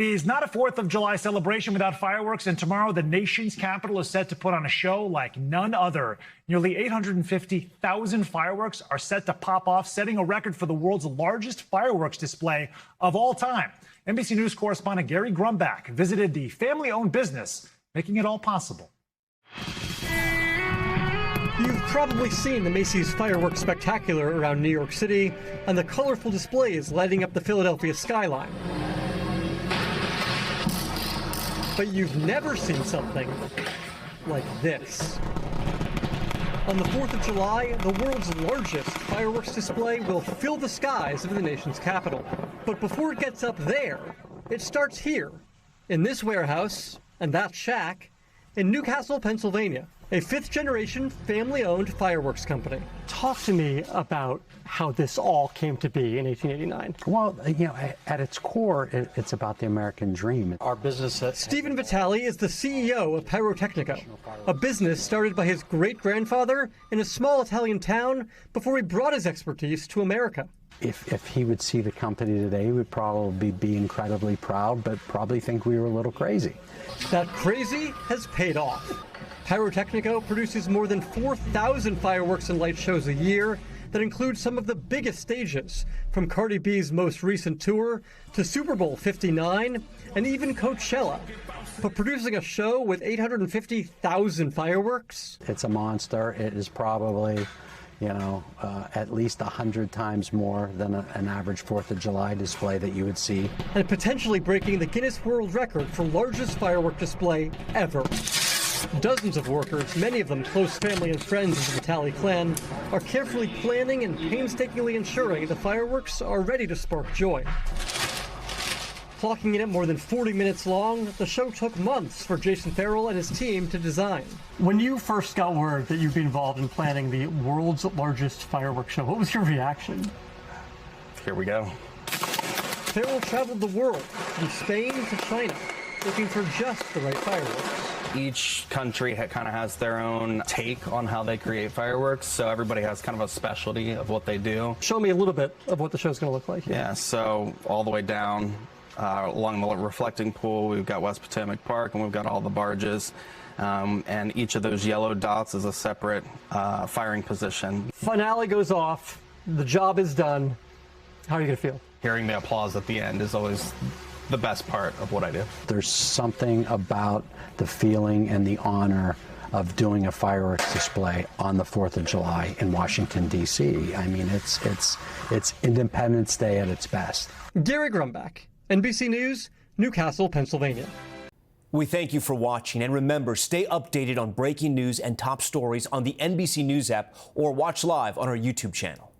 Is not a 4th of July celebration without fireworks, and tomorrow the nation's capital is set to put on a show like none other. Nearly 850,000 fireworks are set to pop off, setting a record for the world's largest fireworks display of all time. NBC News correspondent Gary Grumbach visited the family-owned business, making it all possible. You've probably seen the Macy's Fireworks Spectacular around New York City and the colorful displays lighting up the Philadelphia skyline. But you've never seen something like this. On the 4th of July, the world's largest fireworks display will fill the skies of the nation's capital. But before it gets up there, it starts here, in this warehouse and that shack, in Newcastle, Pennsylvania, a 5th-generation family-owned fireworks company. Talk to me about how this all came to be in 1889. Well, at its core, it's about the American dream. Our business... Stephen Vitale is the CEO of Pyrotecnico, a business started by his great-grandfather in a small Italian town before he brought his expertise to America. If he would see the company today, he would probably be incredibly proud, but probably think we were a little crazy. That crazy has paid off. Pyrotecnico produces more than 4,000 fireworks and light shows a year that include some of the biggest stages, from Cardi B's most recent tour to Super Bowl 59 and even Coachella. But producing a show with 850,000 fireworks? It's a monster. It is probably, at least 100 times more than an average 4th of July display that you would see. And potentially breaking the Guinness World Record for largest firework display ever. Dozens of workers, many of them close family and friends of the Vitale clan, are carefully planning and painstakingly ensuring the fireworks are ready to spark joy. Clocking in at more than 40 minutes long, the show took months for Jason Farrell and his team to design. When you first got word that you'd be involved in planning the world's largest fireworks show, what was your reaction? Here we go. Farrell traveled the world, from Spain to China, looking for just the right fireworks. Each country kind of has their own take on how they create fireworks, so everybody has kind of a specialty of what they do. Show me a little bit of what the show's going to look like here. Yeah, so all the way down along the reflecting pool, we've got West Potomac Park, and we've got all the barges. And each of those yellow dots is a separate firing position. Finale goes off. The job is done. How are you going to feel? Hearing the applause at the end is always the best part of what I do. There's something about the feeling and the honor of doing a fireworks display on the 4th of July in Washington, D.C. I mean, it's Independence Day at its best. Gary Grumbach, NBC News, Newcastle, Pennsylvania. We thank you for watching, and remember, stay updated on breaking news and top stories on the NBC News app or watch live on our YouTube channel.